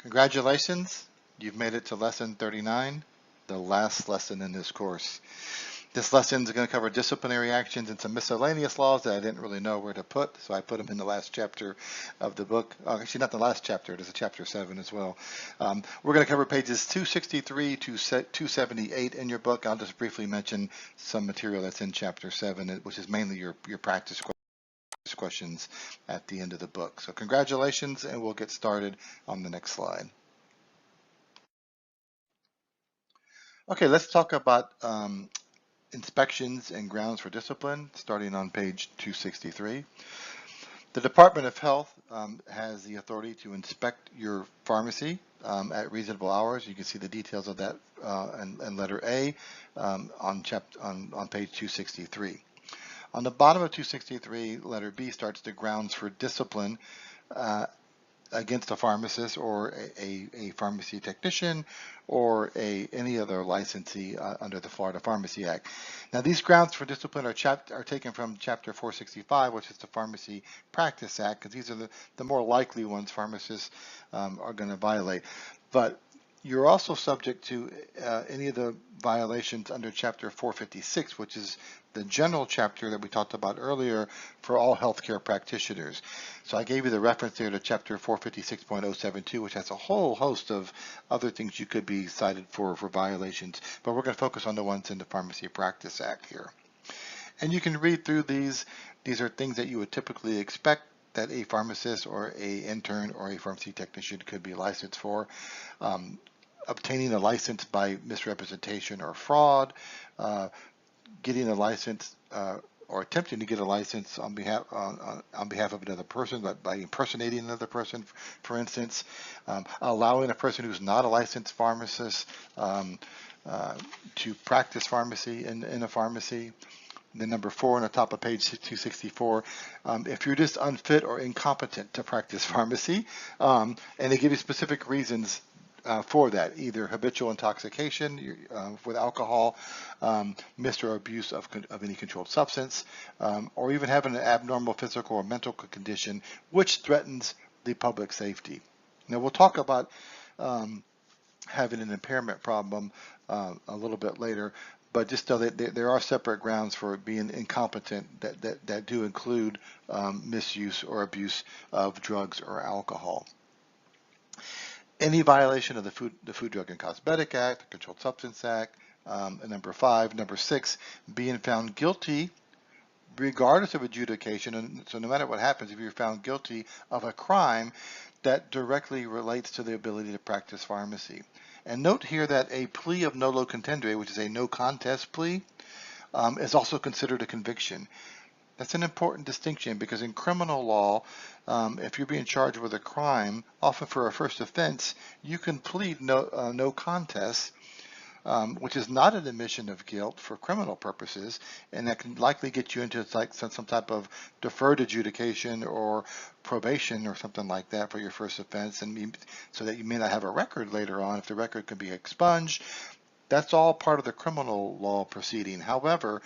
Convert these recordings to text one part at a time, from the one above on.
Congratulations, you've made it to lesson 39, the last lesson in this course. This lesson is going to cover disciplinary actions and some miscellaneous laws that I didn't really know where to put, so I put them in the last chapter of the book. Actually, not the last chapter, there's a chapter 7 as well. We're going to cover pages 263 to 278 in your book. I'll just briefly mention some material that's in chapter 7, which is mainly your practice questions at the end of the book. So congratulations, and we'll get started on the next slide. Okay, let's talk about inspections and grounds for discipline, starting on page 263. The Department of Health has the authority to inspect your pharmacy at reasonable hours. You can see the details of that in letter A on page 263. On the bottom of 263, letter B starts the grounds for discipline against a pharmacist or a pharmacy technician or any other licensee under the Florida Pharmacy Act. Now, these grounds for discipline are taken from Chapter 465, which is the Pharmacy Practice Act, because these are the more likely ones pharmacists are going to violate. But you're also subject to any of the violations under Chapter 456, which is the general chapter that we talked about earlier for all healthcare practitioners. So I gave you the reference there to Chapter 456.072, which has a whole host of other things you could be cited for violations, but we're going to focus on the ones in the Pharmacy Practice Act here. And you can read through these. These are things that you would typically expect that a pharmacist or a intern or a pharmacy technician could be licensed for. Obtaining a license by misrepresentation or fraud, getting a license or attempting to get a license on behalf of another person by impersonating another person, for instance, allowing a person who's not a licensed pharmacist to practice pharmacy in a pharmacy. Then number 4 on the top of page 264, if you're just unfit or incompetent to practice pharmacy, and they give you specific reasons for that, either habitual intoxication with alcohol, mis or abuse of any controlled substance, or even having an abnormal physical or mental condition which threatens the public safety. Now we'll talk about having an impairment problem a little bit later, but just know that there are separate grounds for being incompetent that do include misuse or abuse of drugs or alcohol. Any violation of the Food, Drug, and Cosmetic Act, the Controlled Substance Act, and number 5. Number 6, being found guilty regardless of adjudication. And so no matter what happens, if you're found guilty of a crime that directly relates to the ability to practice pharmacy. And note here that a plea of nolo contendere, which is a no contest plea, is also considered a conviction. That's an important distinction because in criminal law, if you're being charged with a crime, often for a first offense, you can plead no contest, which is not an admission of guilt for criminal purposes, and that can likely get you into like some type of deferred adjudication or probation or something like that for your first offense, and so that you may not have a record later on if the record can be expunged. That's all part of the criminal law proceeding. However,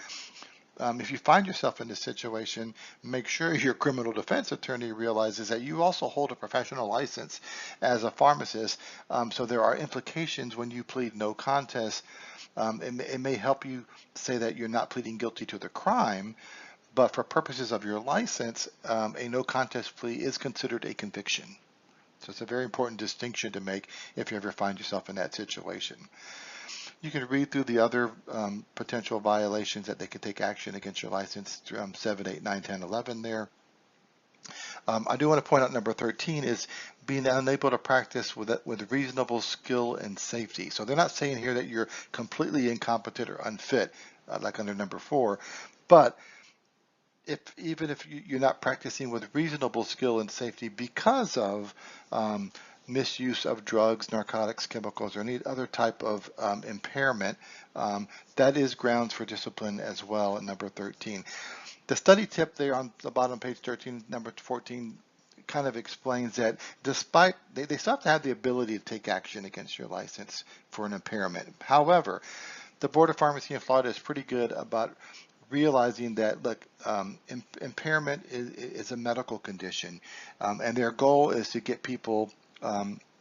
if you find yourself in this situation, make sure your criminal defense attorney realizes that you also hold a professional license as a pharmacist. So there are implications when you plead no contest. It may help you say that you're not pleading guilty to the crime, but for purposes of your license, a no contest plea is considered a conviction. So it's a very important distinction to make if you ever find yourself in that situation. You can read through the other potential violations that they could take action against your license, 7, 8, 9, 10, 11 there. I do want to point out number 13 is being unable to practice with reasonable skill and safety. So they're not saying here that you're completely incompetent or unfit, like under number 4, but even if you're not practicing with reasonable skill and safety because of misuse of drugs, narcotics, chemicals, or any other type of impairment, that is grounds for discipline as well at number 13. The study tip there on the bottom of page 13, number 14, kind of explains that despite, they still have to have the ability to take action against your license for an impairment. However, the Board of Pharmacy in Florida is pretty good about realizing that, look, impairment is a medical condition, and their goal is to get people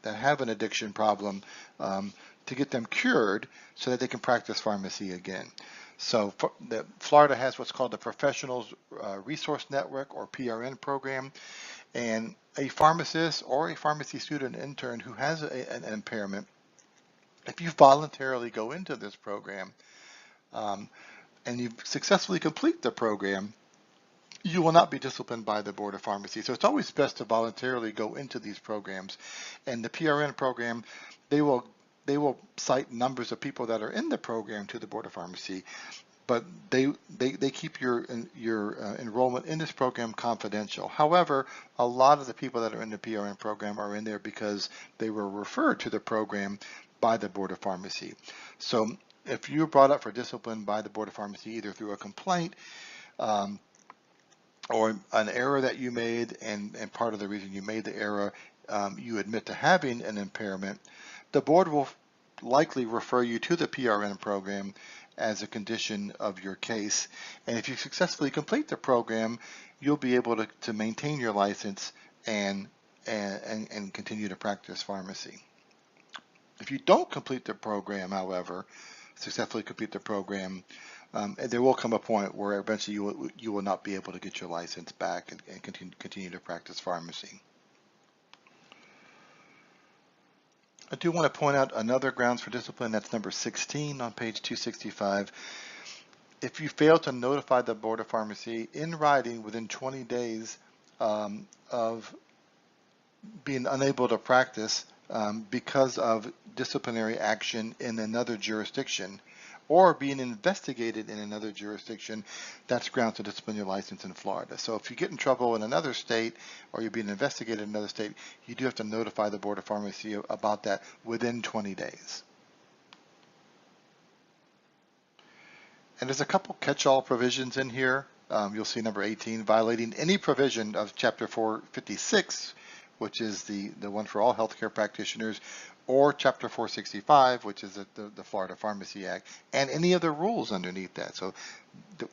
that have an addiction problem to get them cured so that they can practice pharmacy again. So Florida has what's called the Professionals Resource Network, or PRN program, and a pharmacist or a pharmacy student intern who has an impairment, if you voluntarily go into this program and you successfully complete the program, you will not be disciplined by the Board of Pharmacy. So it's always best to voluntarily go into these programs. And the PRN program, they will cite numbers of people that are in the program to the Board of Pharmacy, but they keep your enrollment in this program confidential. However, a lot of the people that are in the PRN program are in there because they were referred to the program by the Board of Pharmacy. So if you're brought up for discipline by the Board of Pharmacy, either through a complaint or an error that you made, and part of the reason you made the error, you admit to having an impairment, the board will likely refer you to the PRN program as a condition of your case. And if you successfully complete the program, you'll be able to maintain your license and continue to practice pharmacy. If you don't complete the program, however, successfully complete the program, there will come a point where eventually you will not be able to get your license back and continue to practice pharmacy. I do want to point out another grounds for discipline. That's number 16 on page 265. If you fail to notify the Board of Pharmacy in writing within 20 days of being unable to practice because of disciplinary action in another jurisdiction, or being investigated in another jurisdiction, that's grounds to discipline your license in Florida. So if you get in trouble in another state, or you're being investigated in another state, you do have to notify the Board of Pharmacy about that within 20 days. And there's a couple catch-all provisions in here. You'll see number 18, violating any provision of Chapter 456, which is the one for all healthcare practitioners, or Chapter 465, which is the Florida Pharmacy Act, and any of the rules underneath that. So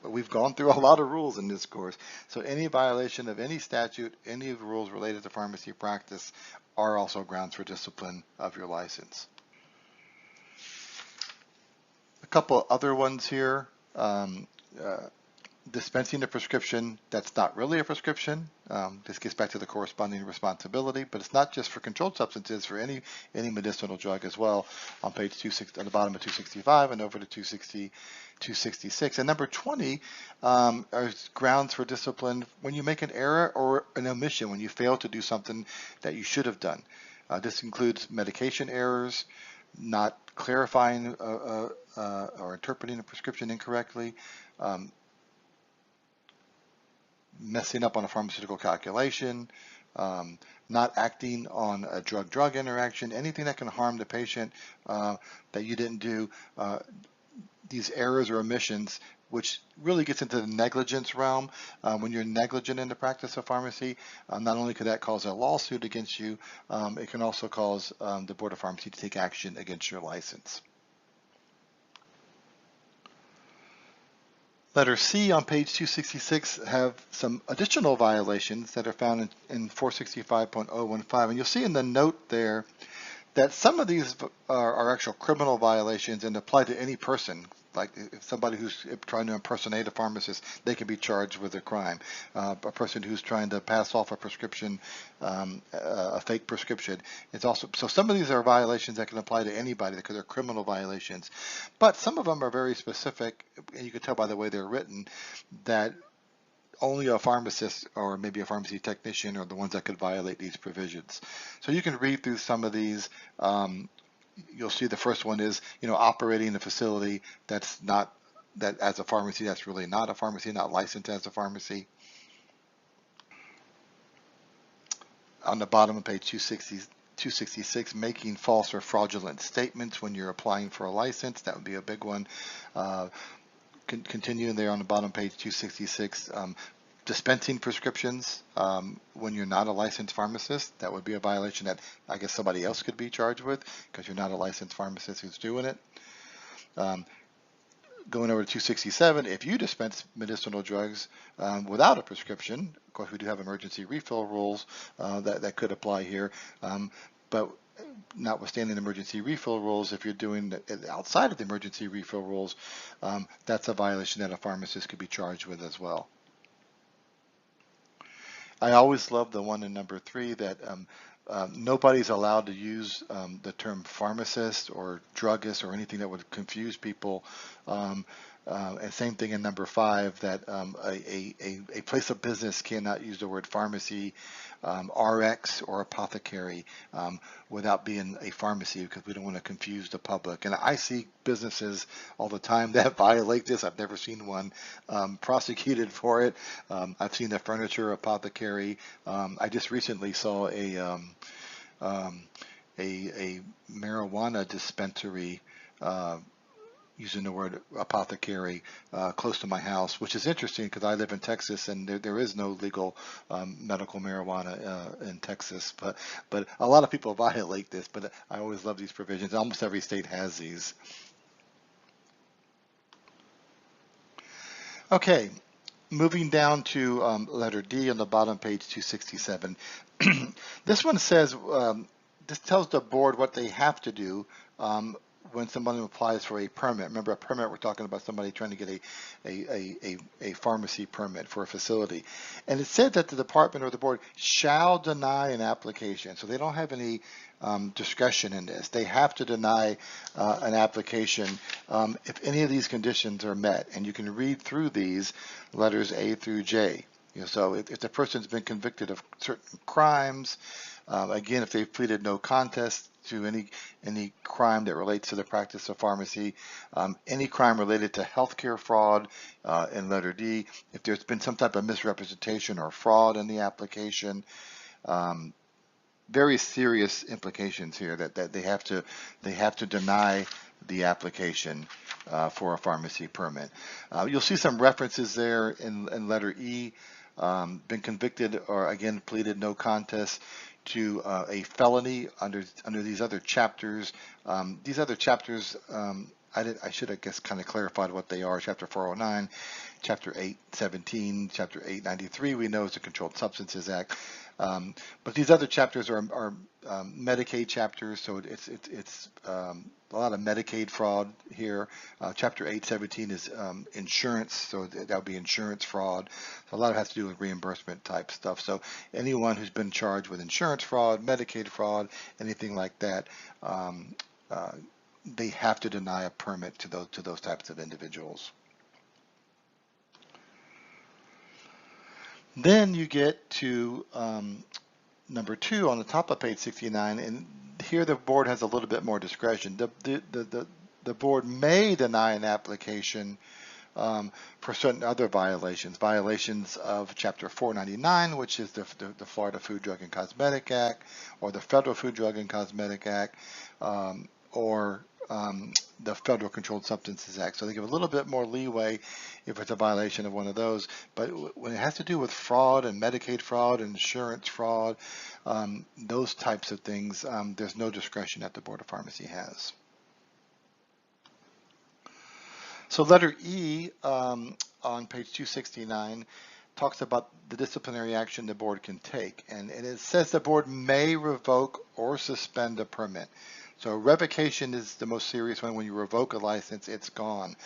we've gone through a lot of rules in this course. So any violation of any statute, any of the rules related to pharmacy practice are also grounds for discipline of your license. A couple other ones here. Dispensing a prescription that's not really a prescription. This gets back to the corresponding responsibility, but it's not just for controlled substances, for any medicinal drug as well, on page 260, on the bottom of 265 and over to 266. And number 20 are grounds for discipline when you make an error or an omission, when you fail to do something that you should have done. This includes medication errors, not clarifying or interpreting a prescription incorrectly, messing up on a pharmaceutical calculation, not acting on a drug-drug interaction, anything that can harm the patient that you didn't do. These errors or omissions, which really gets into the negligence realm. When you're negligent in the practice of pharmacy, not only could that cause a lawsuit against you, it can also cause the Board of Pharmacy to take action against your license. Letter C on page 266 have some additional violations that are found in 465.015, and you'll see in the note there that some of these are actual criminal violations and apply to any person. Like if somebody who's trying to impersonate a pharmacist, they can be charged with a crime. A person who's trying to pass off a prescription, a fake prescription, it's also, so some of these are violations that can apply to anybody because they're criminal violations. But some of them are very specific, and you can tell by the way they're written that only a pharmacist or maybe a pharmacy technician are the ones that could violate these provisions. So you can read through some of these. You'll see the first one is, operating a facility that's not, that as a pharmacy, that's really not a pharmacy, not licensed as a pharmacy. On the bottom of page 266, making false or fraudulent statements when you're applying for a license, that would be a big one. Continuing there on the bottom page 266, dispensing prescriptions when you're not a licensed pharmacist, that would be a violation that I guess somebody else could be charged with because you're not a licensed pharmacist who's doing it. Going over to 267, if you dispense medicinal drugs without a prescription, of course we do have emergency refill rules that could apply here, but notwithstanding emergency refill rules, if you're doing it outside of the emergency refill rules, that's a violation that a pharmacist could be charged with as well. I always love the one in number 3 that nobody's allowed to use the term pharmacist or druggist or anything that would confuse people. And same thing in number 5, that a place of business cannot use the word pharmacy, RX, or apothecary without being a pharmacy, because we don't want to confuse the public. And I see businesses all the time that violate this. I've never seen one prosecuted for it. I've seen the furniture apothecary. I just recently saw a marijuana dispensary using the word apothecary close to my house, which is interesting because I live in Texas and there is no legal medical marijuana in Texas. But a lot of people violate this, but I always love these provisions. Almost every state has these. Okay, moving down to letter D on the bottom, page 267. This one says, this tells the board what they have to do when somebody applies for a permit. Remember, a permit, we're talking about somebody trying to get a pharmacy permit for a facility. And it said that the department or the board shall deny an application. So they don't have any discretion in this. They have to deny an application if any of these conditions are met. And you can read through these letters A through J. So if the person's been convicted of certain crimes, again, if they've pleaded no contest to any crime that relates to the practice of pharmacy, any crime related to healthcare fraud in letter D, if there's been some type of misrepresentation or fraud in the application, very serious implications here that they have to deny the application for a pharmacy permit. You'll see some references there in letter E, been convicted or again pleaded no contest to a felony under these other chapters. These other chapters, I should have guess kind of clarified what they are. Chapter 409, Chapter 817, Chapter 893 we know is the Controlled Substances Act. But these other chapters are Medicaid chapters, so it's a lot of Medicaid fraud here. Chapter 817 is insurance, so that would be insurance fraud. So a lot of it has to do with reimbursement type stuff. So anyone who's been charged with insurance fraud, Medicaid fraud, anything like that, they have to deny a permit to those types of individuals. Then you get to number 2 on the top of page 69, and here the board has a little bit more discretion. The board may deny an application for certain other violations of Chapter 499, which is the Florida Food, Drug, and Cosmetic Act, or the Federal Food, Drug, and Cosmetic Act, or the Federal Controlled Substances Act. So they give a little bit more leeway if it's a violation of one of those. But when it has to do with fraud and Medicaid fraud and insurance fraud, those types of things, there's no discretion that the Board of Pharmacy has. So letter E on page 269 talks about the disciplinary action the board can take. And it says the board may revoke or suspend a permit. So revocation is the most serious one. When you revoke a license, it's gone.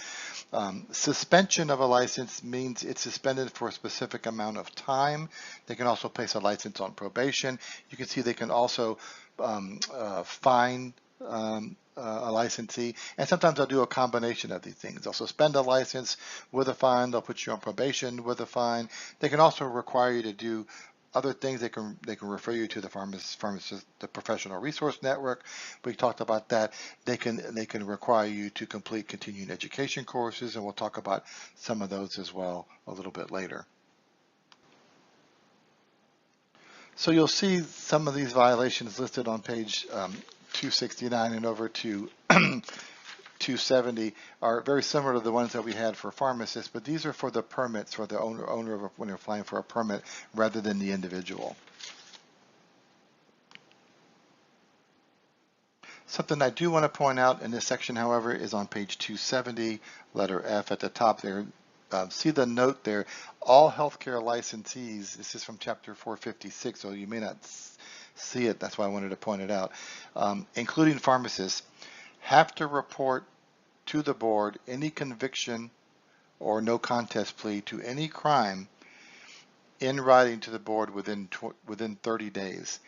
Suspension of a license means it's suspended for a specific amount of time. They can also place a license on probation. You can see they can also fine a licensee, and sometimes they'll do a combination of these things. They'll suspend a license with a fine. They'll put you on probation with a fine. They can also require you to do other things. They can refer you to the pharmacist, the professional resource network. We talked about that. They can require you to complete continuing education courses, and we'll talk about some of those as well a little bit later. So you'll see some of these violations listed on page 269 and over to 270 are very similar to the ones that we had for pharmacists, but these are for the permits, for the owner of when they're applying for a permit rather than the individual. Something I do want to point out in this section, however, is on page 270, letter F at the top there. See the note there, all healthcare licensees, this is from chapter 456, so you may not see it. That's why I wanted to point it out. Including pharmacists, have to report to the board any conviction or no contest plea to any crime in writing to the board within 30 days.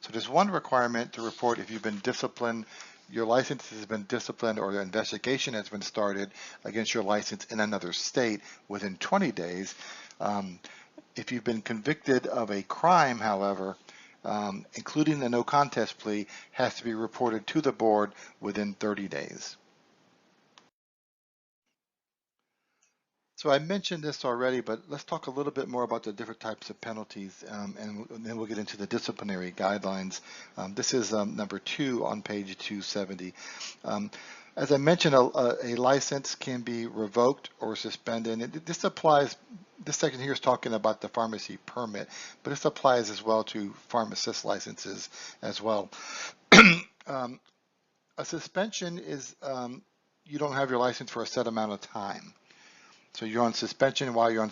So there's one requirement to report if you've been disciplined, your license has been disciplined, or the investigation has been started against your license in another state within 20 days. If you've been convicted of a crime, however, including the no contest plea, has to be reported to the board within 30 days. So I mentioned this already, but let's talk a little bit more about the different types of penalties, and then we'll get into the disciplinary guidelines. This is number 2 on page 270. As I mentioned, a license can be revoked or suspended. And this applies, this section here is talking about the pharmacy permit, but this applies as well to pharmacist licenses as well. A suspension is you don't have your license for a set amount of time. So you're on suspension while your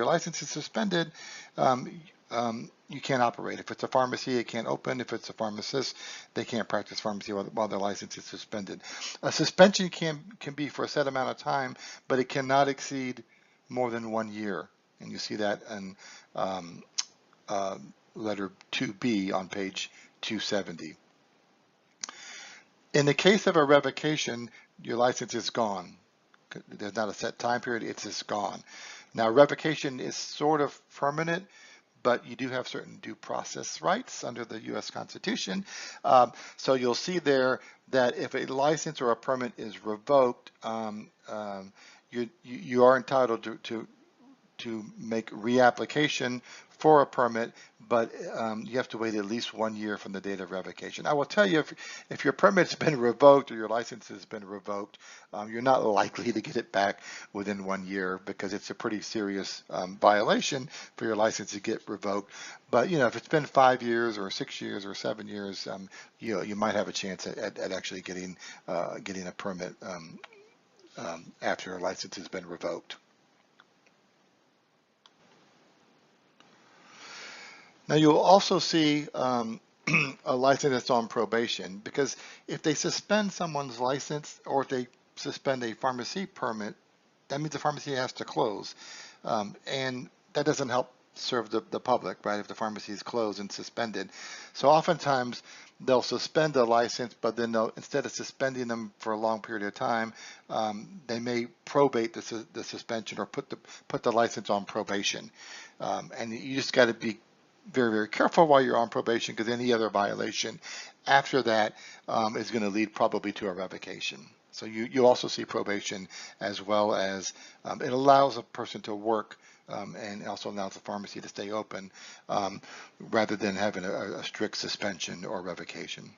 license is suspended. You can't operate. If it's a pharmacy, it can't open. If it's a pharmacist, they can't practice pharmacy while their license is suspended. A suspension can be for a set amount of time, but it cannot exceed more than 1 year. And you see that in letter 2B on page 270. In the case of a revocation, your license is gone. There's not a set time period, it's just gone. Now, revocation is sort of permanent, but you do have certain due process rights under the U.S. Constitution. So you'll see there that if a license or a permit is revoked, you are entitled to make reapplication for a permit, but you have to wait at least 1 year from the date of revocation. I will tell you, if your permit's been revoked or your license has been revoked, you're not likely to get it back within 1 year because it's a pretty serious violation for your license to get revoked. But if it's been 5 years or 6 years or 7 years, you might have a chance at actually getting a permit after your license has been revoked. Now you'll also see a license that's on probation, because if they suspend someone's license or if they suspend a pharmacy permit, that means the pharmacy has to close. And that doesn't help serve the public, right, if the pharmacy is closed and suspended. So oftentimes they'll suspend the license, but then instead of suspending them for a long period of time, they may probate the suspension or put the license on probation. And you just got to be very, very careful while you're on probation, because any other violation after that is going to lead probably to a revocation. So you also see probation, as well as it allows a person to work and also allows the pharmacy to stay open rather than having a strict suspension or revocation.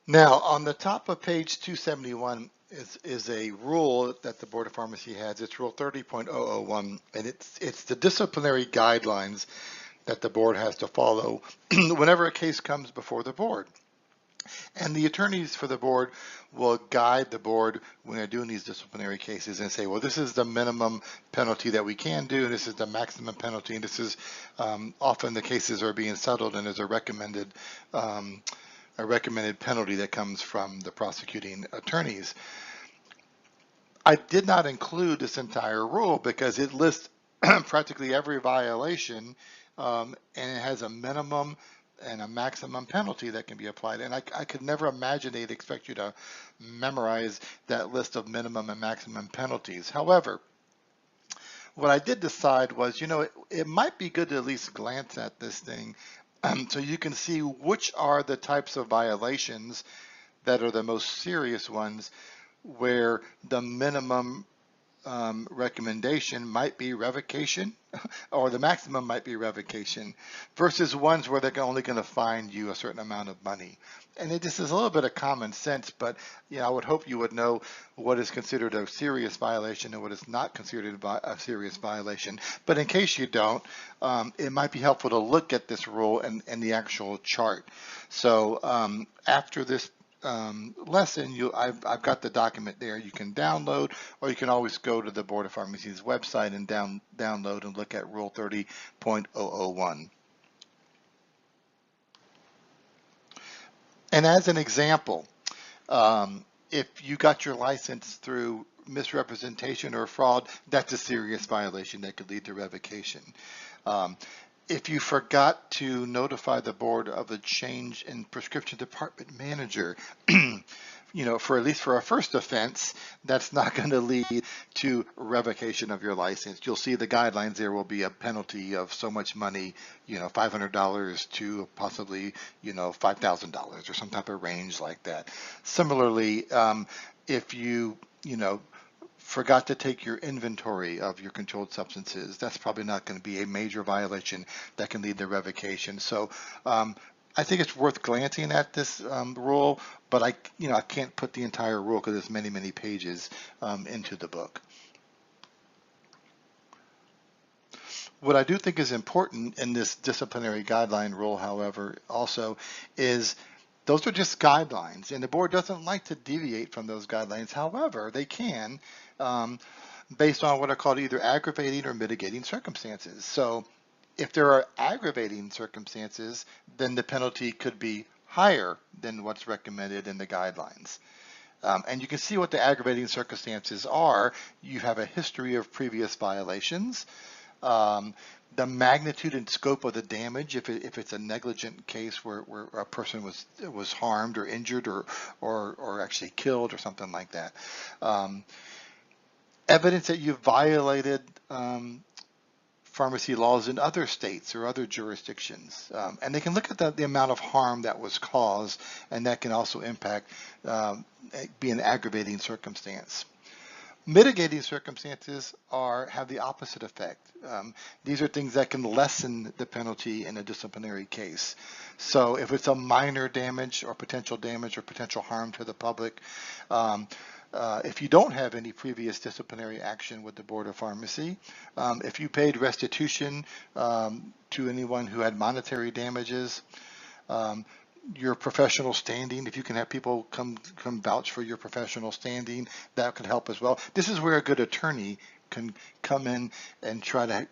Now, on the top of page 271 is a rule that the Board of Pharmacy has. It's Rule 30.001, and it's the disciplinary guidelines that the board has to follow whenever a case comes before the board. And the attorneys for the board will guide the board when they're doing these disciplinary cases and say, well, this is the minimum penalty that we can do, and this is the maximum penalty, and this is often the cases are being settled, and there's a recommended penalty that comes from the prosecuting attorneys. I did not include this entire rule because it lists practically every violation, and it has a minimum and a maximum penalty that can be applied. And I could never imagine they'd expect you to memorize that list of minimum and maximum penalties. However, what I did decide was, it might be good to at least glance at this thing so you can see which are the types of violations that are the most serious ones, where the minimum recommendation might be revocation or the maximum might be revocation, versus ones where they're only going to fine you a certain amount of money. And it just is a little bit of common sense, but I would hope you would know what is considered a serious violation and what is not considered a serious violation. But in case you don't, it might be helpful to look at this rule and the actual chart. So after this lesson, I've got the document there. You can download, or you can always go to the Board of Pharmacy's website and download and look at Rule 30.001. And as an example, if you got your license through misrepresentation or fraud, that's a serious violation that could lead to revocation. If you forgot to notify the board of a change in prescription department manager, for at least for a first offense, that's not going to lead to revocation of your license. You'll see the guidelines there will be a penalty of so much money, $500 to possibly, $5,000 or some type of range like that. Similarly, if you forgot to take your inventory of your controlled substances, that's probably not going to be a major violation that can lead to revocation. So I think it's worth glancing at this rule, but I can't put the entire rule because there's many, many pages into the book. What I do think is important in this disciplinary guideline rule, however, also is those are just guidelines, and the board doesn't like to deviate from those guidelines. However, they can, based on what are called either aggravating or mitigating circumstances. So if there are aggravating circumstances, then the penalty could be higher than what's recommended in the guidelines. And you can see what the aggravating circumstances are. You have a history of previous violations. The magnitude and scope of the damage, if it's a negligent case where a person was harmed or injured or actually killed or something like that. Evidence that you violated pharmacy laws in other states or other jurisdictions. And they can look at the amount of harm that was caused, and that can also impact, be an aggravating circumstance. Mitigating circumstances have the opposite effect. These are things that can lessen the penalty in a disciplinary case. So if it's a minor damage or potential harm to the public, if you don't have any previous disciplinary action with the Board of Pharmacy, if you paid restitution to anyone who had monetary damages, your professional standing, if you can have people come vouch for your professional standing, that could help as well. This is where a good attorney can come in and try to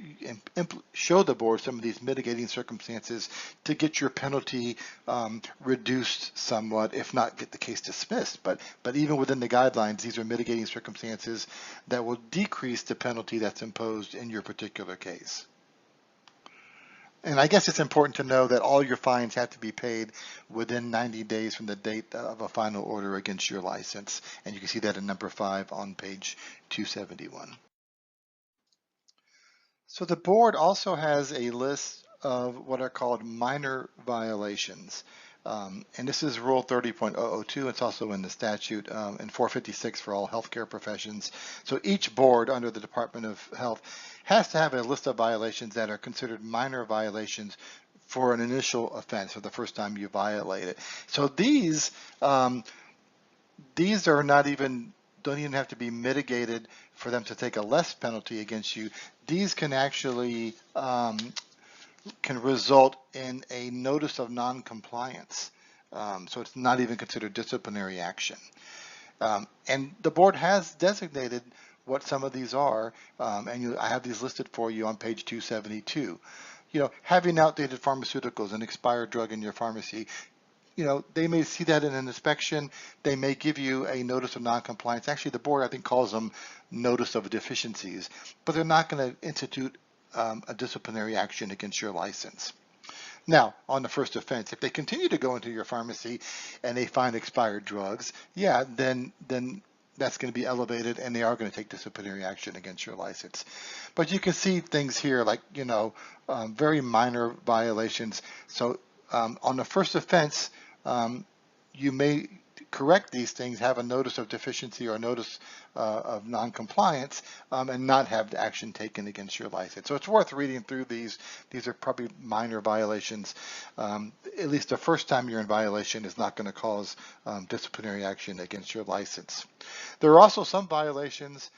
show the board some of these mitigating circumstances to get your penalty reduced somewhat, if not get the case dismissed. But even within the guidelines, these are mitigating circumstances that will decrease the penalty that's imposed in your particular case. And I guess it's important to know that all your fines have to be paid within 90 days from the date of a final order against your license. And you can see that in number 5 on page 271. So the board also has a list of what are called minor violations. And this is Rule 30.002. It's also in the statute and 456 for all healthcare professions. So each board under the Department of Health has to have a list of violations that are considered minor violations for an initial offense, or the first time you violate it. So these are don't even have to be mitigated for them to take a less penalty against you. These can actually can result in a notice of non-compliance. So it's not even considered disciplinary action. And the board has designated what some of these are, and I have these listed for you on page 272. Having outdated pharmaceuticals, an expired drug in your pharmacy, they may see that in an inspection. They may give you a notice of non-compliance. Actually, the board, I think, calls them notice of deficiencies, but they're not going to institute a disciplinary action against your license. Now, on the first offense, if they continue to go into your pharmacy and they find expired drugs, yeah, then that's going to be elevated, and they are going to take disciplinary action against your license. But you can see things here like, very minor violations. So on the first offense, you may correct these things, have a notice of deficiency or a notice of non-compliance, and not have the action taken against your license. So it's worth reading through these. These are probably minor violations. At least the first time you're in violation is not going to cause disciplinary action against your license. There are also some violations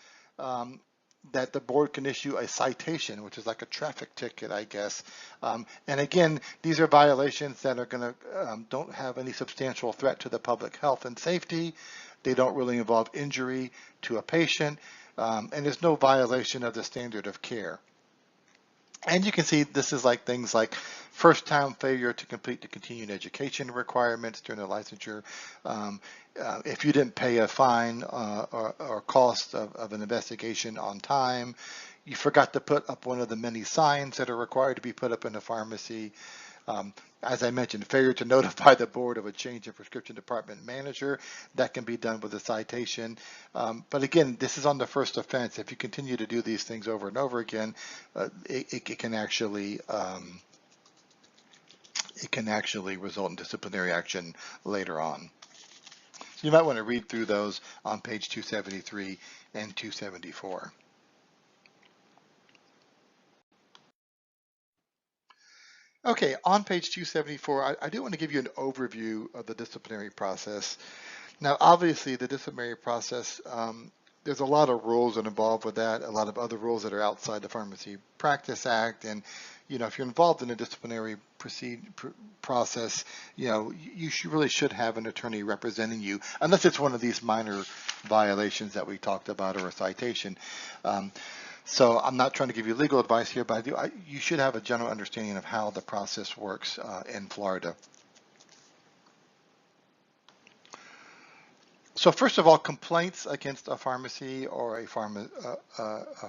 that the board can issue a citation, which is like a traffic ticket, I guess. And again, these are violations that are going to don't have any substantial threat to the public health and safety. They don't really involve injury to a patient, and there's no violation of the standard of care. And you can see this is like things like first time failure to complete the continuing education requirements during the licensure. If you didn't pay a fine or cost of an investigation on time, you forgot to put up one of the many signs that are required to be put up in a pharmacy. As I mentioned, failure to notify the board of a change in prescription department manager, that can be done with a citation. But again, this is on the first offense. If you continue to do these things over and over again, it can actually result in disciplinary action later on. So you might want to read through those on page 273 and 274. Okay, on page 274, I do want to give you an overview of the disciplinary process. Now, obviously, the disciplinary process, there's a lot of rules that are involved with that, a lot of other rules that are outside the Pharmacy Practice Act. And, you know, if you're involved in a disciplinary process, you know, you really should have an attorney representing you, unless it's one of these minor violations that we talked about or a citation. So I'm not trying to give you legal advice here, but you should have a general understanding of how the process works in Florida. So first of all, complaints against a pharmacy or a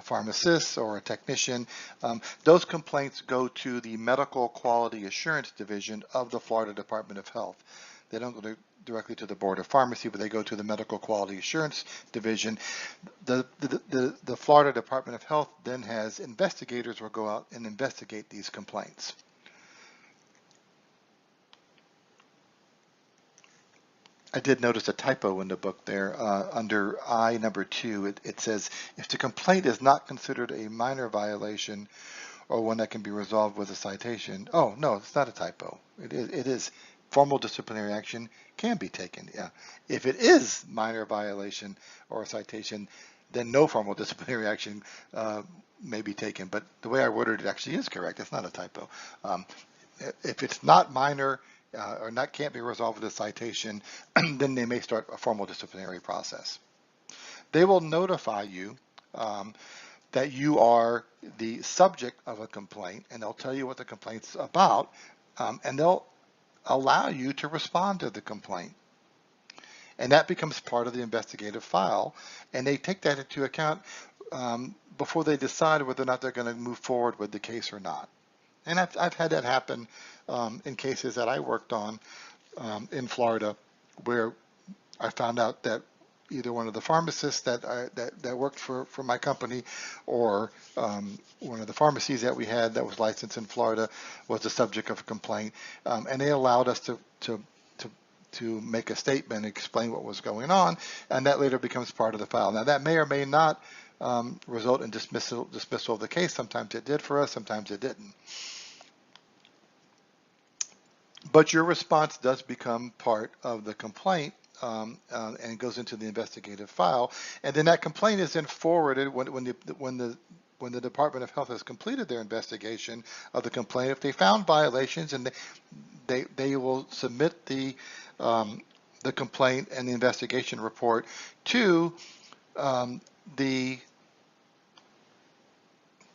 pharmacist or a technician, those complaints go to the Medical Quality Assurance Division of the Florida Department of Health. They don't go directly to the Board of Pharmacy, but they go to the Medical Quality Assurance Division. The Florida Department of Health then has investigators who will go out and investigate these complaints. I did notice a typo in the book there. Under I number 2, it says, if the complaint is not considered a minor violation or one that can be resolved with a citation. Oh, no, it's not a typo. It is. Formal disciplinary action can be taken. Yeah. If it is minor violation or a citation, then no formal disciplinary action may be taken. But the way I worded it actually is correct. It's not a typo. If it's not minor, or can't be resolved with a citation, then they may start a formal disciplinary process. They will notify you that you are the subject of a complaint, and they'll tell you what the complaint's about, and they'll allow you to respond to the complaint. And that becomes part of the investigative file, and they take that into account before they decide whether or not they're going to move forward with the case or not. And I've had that happen in cases that I worked on in Florida, where I found out that either one of the pharmacists that worked for my company, or one of the pharmacies that we had that was licensed in Florida was the subject of a complaint, and they allowed us to make a statement and explain what was going on, and that later becomes part of the file. Now that may or may not result in dismissal of the case. Sometimes it did for us, sometimes it didn't. But your response does become part of the complaint, and goes into the investigative file, and then that complaint is then forwarded when the Department of Health has completed their investigation of the complaint. If they found violations, and they will submit the complaint and the investigation report to the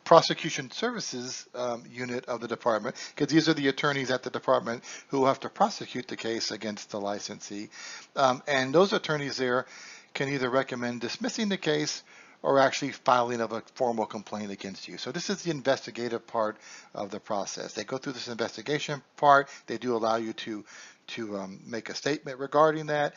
prosecution services unit of the department, because these are the attorneys at the department who have to prosecute the case against the licensee. And those attorneys there can either recommend dismissing the case or actually filing of a formal complaint against you. So this is the investigative part of the process. They go through this investigation part. They do allow you to make a statement regarding that.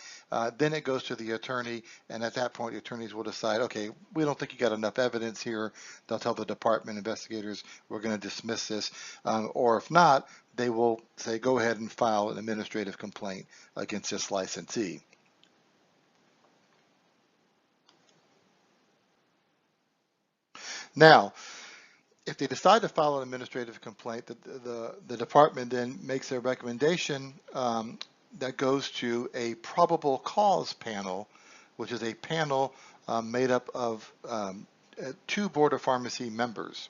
Then it goes to the attorney, and at that point the attorneys will decide, okay, we don't think you got enough evidence here. They'll tell the department investigators, we're going to dismiss this, or if not, they will say, go ahead and file an administrative complaint against this licensee. Now, if they decide to file an administrative complaint, the department then makes a recommendation that goes to a probable cause panel, which is a panel made up of two Board of Pharmacy members.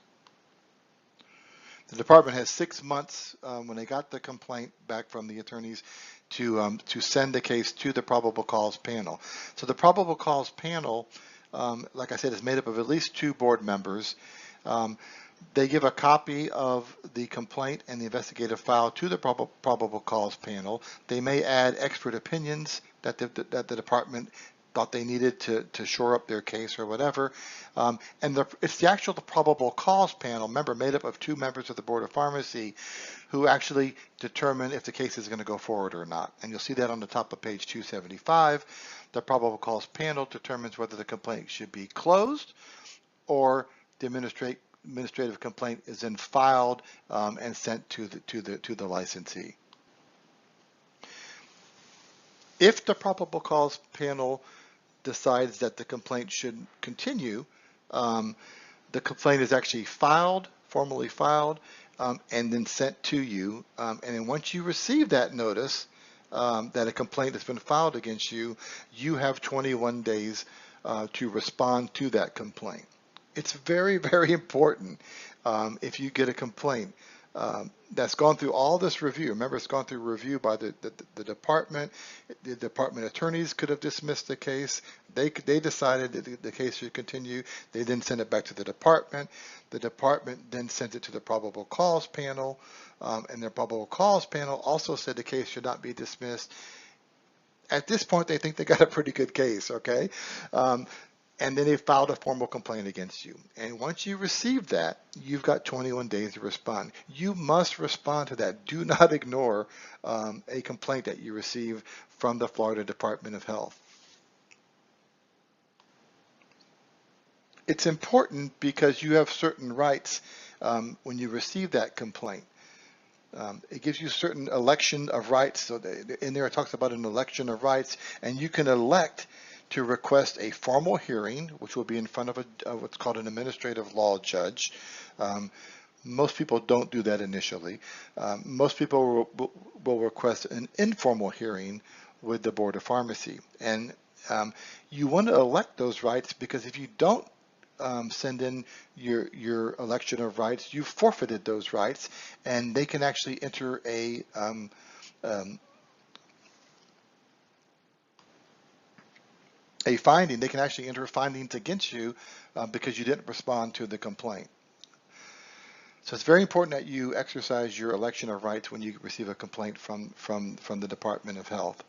The department has 6 months when they got the complaint back from the attorneys to send the case to the probable cause panel. So the probable cause panel, like I said, is made up of at least two board members. They give a copy of the complaint and the investigative file to the probable cause panel. They may add expert opinions that the department thought they needed to shore up their case or whatever. It's the actual probable cause panel, member made up of two members of the Board of Pharmacy, who actually determine if the case is going to go forward or not. And you'll see that on the top of page 275. The probable cause panel determines whether the complaint should be closed or the administrative complaint is then filed and sent to the licensee. If the probable cause panel decides that the complaint should continue, the complaint is actually formally filed, and then sent to you. And then once you receive that notice that a complaint has been filed against you, you have 21 days to respond to that complaint. It's very, very important if you get a complaint that's gone through all this review. Remember, it's gone through review by the department. The department attorneys could have dismissed the case. They decided that the case should continue. They then sent it back to the department. The department then sent it to the probable cause panel, and the probable cause panel also said the case should not be dismissed. At this point, they think they got a pretty good case, okay? And then they filed a formal complaint against you. And once you receive that, you've got 21 days to respond. You must respond to that. Do not ignore a complaint that you receive from the Florida Department of Health. It's important because you have certain rights when you receive that complaint. It gives you certain election of rights. So in there it talks about an election of rights, and you can elect to request a formal hearing, which will be in front of what's called an administrative law judge. Most people don't do that initially. Most people will request an informal hearing with the Board of Pharmacy. And you want to elect those rights, because if you don't send in your election of rights, you forfeited those rights, and they can actually enter a finding. They can actually enter findings against you because you didn't respond to the complaint. So it's very important that you exercise your election of rights when you receive a complaint from the Department of Health.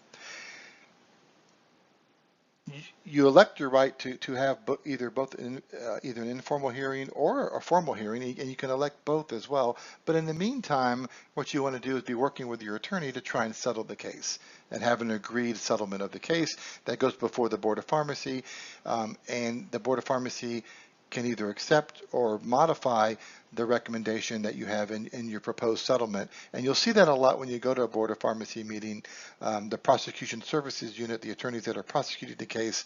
You elect your right to have either an informal hearing or a formal hearing, and you can elect both as well. But in the meantime, what you want to do is be working with your attorney to try and settle the case and have an agreed settlement of the case that goes before the Board of Pharmacy, and the Board of Pharmacy can either accept or modify the recommendation that you have in your proposed settlement. And you'll see that a lot when you go to a Board of Pharmacy meeting. The prosecution services unit, the attorneys that are prosecuting the case,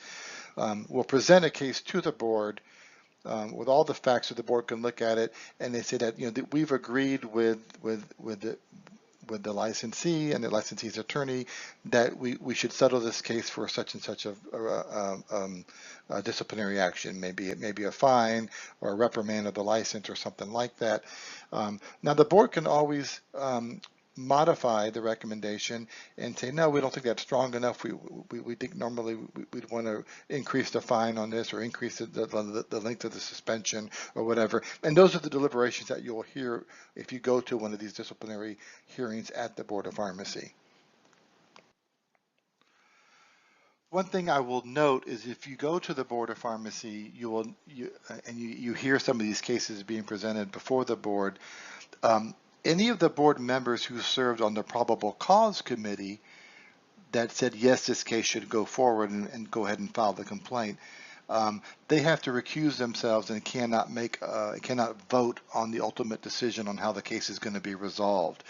will present a case to the board with all the facts so the board can look at it, and they say that, that we've agreed with the licensee and the licensee's attorney that we should settle this case for such and such a disciplinary action, maybe a fine or a reprimand of the license or something like that. Now the board can always modify the recommendation and say, no, we don't think that's strong enough. We think normally we'd want to increase the fine on this or increase the length of the suspension or whatever. And those are the deliberations that you'll hear if you go to one of these disciplinary hearings at the Board of Pharmacy. One thing I will note is if you go to the Board of Pharmacy, you hear some of these cases being presented before the board. Any of the board members who served on the probable cause committee that said, yes, this case should go forward and go ahead and file the complaint, they have to recuse themselves and cannot vote on the ultimate decision on how the case is going to be resolved.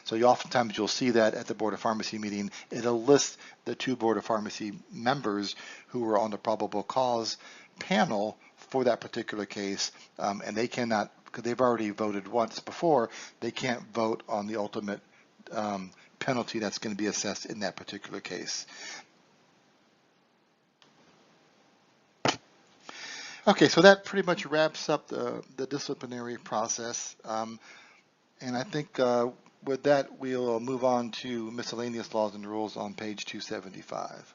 So oftentimes you'll see that at the Board of Pharmacy meeting. It'll list the two Board of Pharmacy members who were on the probable cause panel for that particular case, and they cannot, because they've already voted once before, they can't vote on the ultimate penalty that's going to be assessed in that particular case. Okay, so that pretty much wraps up the disciplinary process. And I think with that, we'll move on to miscellaneous laws and rules on page 275.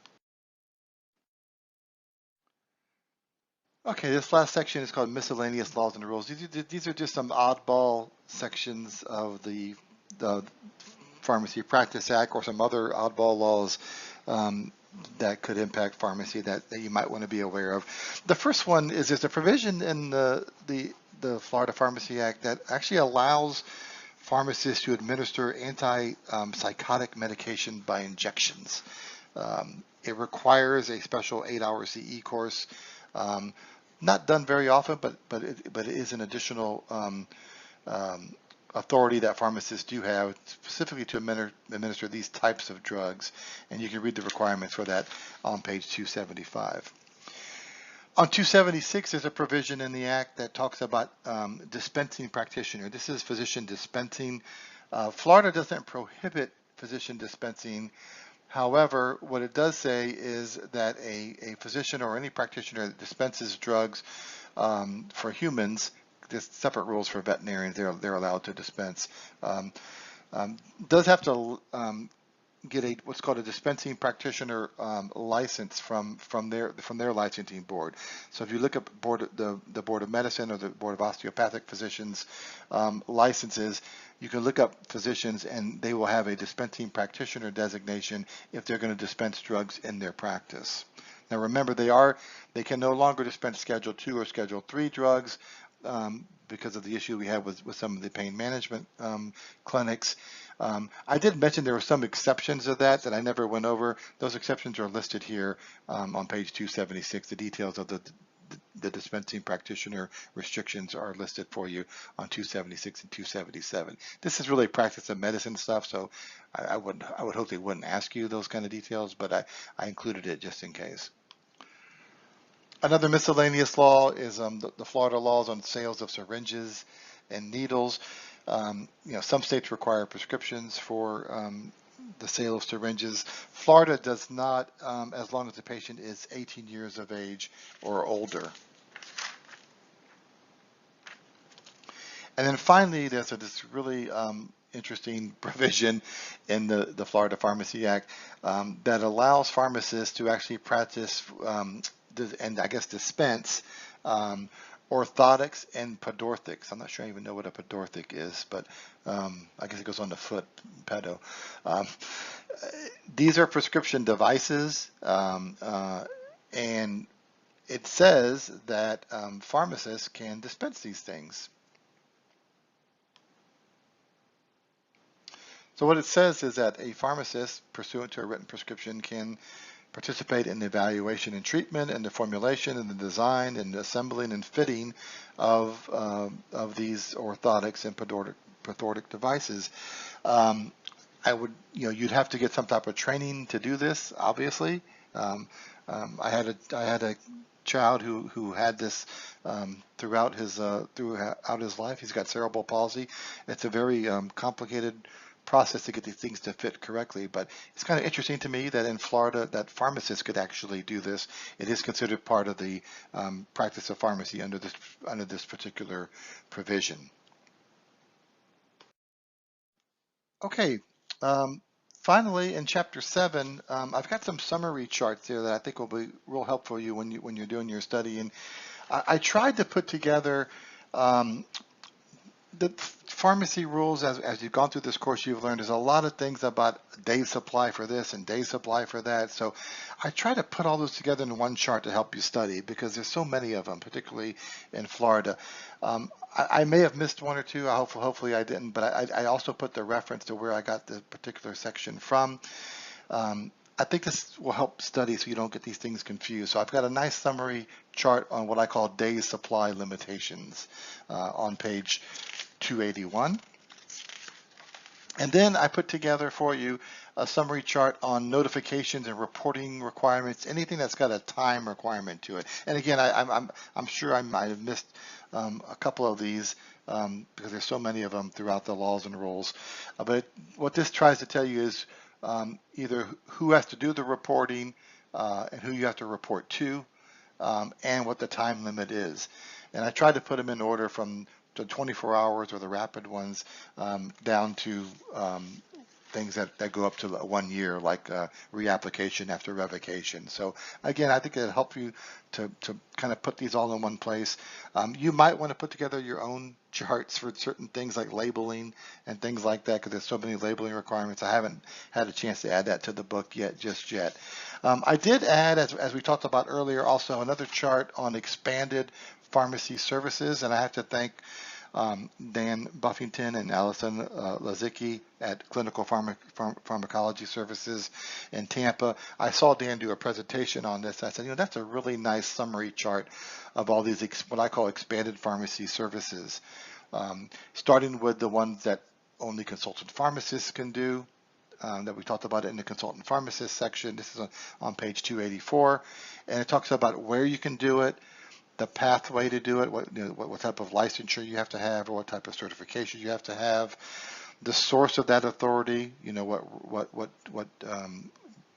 Okay, this last section is called miscellaneous laws and rules. These are just some oddball sections of the Pharmacy Practice Act or some other oddball laws um, that could impact pharmacy that you might want to be aware of. The first one is there's a provision in the Florida Pharmacy Act that actually allows pharmacists to administer anti-psychotic medication by injections. It requires a special 8-hour CE course. Um, not done very often, but it is an additional um, authority that pharmacists do have specifically to administer these types of drugs. And you can read the requirements for that on page 275. On 276, there's a provision in the Act that talks about dispensing practitioner. This is physician dispensing. Florida doesn't prohibit physician dispensing. However, what it does say is that a physician or any practitioner that dispenses drugs for humans, there's separate rules for veterinarians, they're allowed to dispense, um, does have to get what's called a dispensing practitioner license from their licensing board. So if you look at the Board of Medicine or the Board of Osteopathic Physicians licenses, you can look up physicians and they will have a dispensing practitioner designation if they're going to dispense drugs in their practice. Now remember, they can no longer dispense Schedule 2 or Schedule 3 drugs because of the issue we have with some of the pain management clinics. I did mention there were some exceptions of that I never went over. Those exceptions are listed here on page 276. The details of the dispensing practitioner restrictions are listed for you on 276 and 277. This is really practice of medicine stuff, so I would hope they wouldn't ask you those kind of details, but I included it just in case. Another miscellaneous law is the Florida laws on sales of syringes and needles. Some states require prescriptions for the sale of syringes. Florida does not, as long as the patient is 18 years of age or older. And then finally, there's this really interesting provision in the Florida Pharmacy Act that allows pharmacists to actually practice and I guess dispense orthotics and podorthics. I'm not sure I even know what a podorthic is, but I guess it goes on the foot, pedo. These are prescription devices, and it says that pharmacists can dispense these things. So what it says is that a pharmacist, pursuant to a written prescription, can participate in the evaluation and treatment and the formulation and the design and the assembling and fitting of these orthotics and podortic devices. You'd have to get some type of training to do this, obviously. I had a child who had this throughout his life. He's got cerebral palsy. It's a very complicated process to get these things to fit correctly, but it's kind of interesting to me that in Florida that pharmacists could actually do this. It is considered part of the practice of pharmacy under this particular provision. Okay. Finally, in Chapter 7, I've got some summary charts here that I think will be real helpful for you when you're doing your study. And I tried to put together the pharmacy rules. As you've gone through this course, you've learned there's a lot of things about day supply for this and day supply for that. So I try to put all those together in one chart to help you study because there's so many of them, particularly in Florida. I may have missed one or two. Hopefully I didn't, but I also put the reference to where I got the particular section from. I think this will help study so you don't get these things confused. So I've got a nice summary chart on what I call days supply limitations on page 281. And then I put together for you a summary chart on notifications and reporting requirements, anything that's got a time requirement to it. And again, I'm sure I might have missed a couple of these because there's so many of them throughout the laws and rules. But what this tries to tell you is either who has to do the reporting and who you have to report to, and what the time limit is. And I tried to put them in order from the 24 hours or the rapid ones down to things that go up to 1 year, like reapplication after revocation. So again, I think it'll help you to kind of put these all in one place. You might want to put together your own charts for certain things like labeling and things like that, because there's so many labeling requirements. I haven't had a chance to add that to the book just yet. I did add, as we talked about earlier, also another chart on expanded pharmacy services, and I have to thank Dan Buffington and Allison Lazicki at Clinical Pharmacology Services in Tampa. I saw Dan do a presentation on this. I said, that's a really nice summary chart of all these what I call expanded pharmacy services, starting with the ones that only consultant pharmacists can do. That we talked about in the consultant pharmacist section. This is on page 284, and it talks about where you can do it, the pathway to do it, what type of licensure you have to have, or what type of certification you have to have, the source of that authority,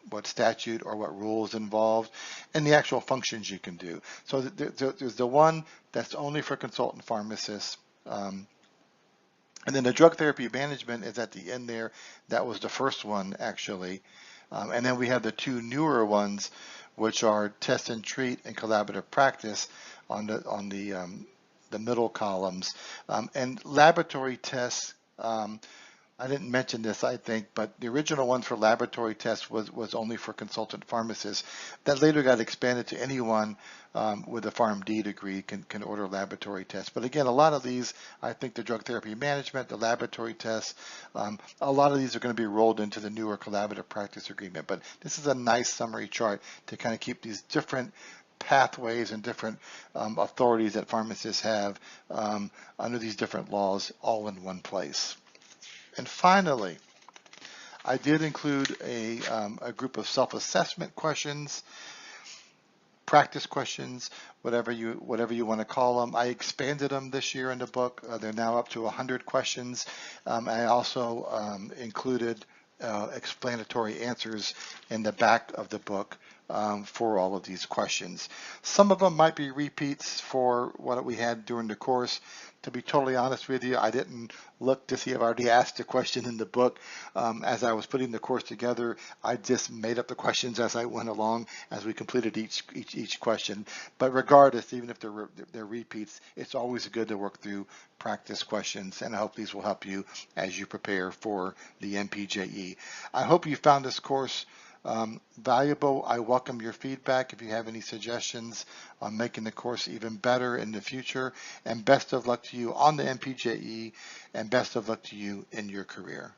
what statute or what rules involved, and the actual functions you can do. So there's the one that's only for consultant pharmacists. And then the drug therapy management is at the end there. That was the first one, actually. And then we have the two newer ones, which are test and treat and collaborative practice on the middle columns. And laboratory tests, I didn't mention this, I think, but the original one for laboratory tests was only for consultant pharmacists. That later got expanded to anyone with a PharmD degree can order laboratory tests. But again, a lot of these, I think the drug therapy management, the laboratory tests, a lot of these are going to be rolled into the newer collaborative practice agreement. But this is a nice summary chart to kind of keep these different pathways and different authorities that pharmacists have under these different laws all in one place. And finally, I did include a group of self-assessment questions, practice questions, whatever you want to call them. I expanded them this year in the book. They're now up to 100 questions. I also included explanatory answers in the back of the book for all of these questions. Some of them might be repeats for what we had during the course. To be totally honest with you, I didn't look to see if I already asked a question in the book. As I was putting the course together, I just made up the questions as I went along as we completed each question. But regardless, even if they're repeats, it's always good to work through practice questions, and I hope these will help you as you prepare for the NPJE. I hope you found this course valuable. I welcome your feedback if you have any suggestions on making the course even better in the future. And best of luck to you on the NPJE, and best of luck to you in your career.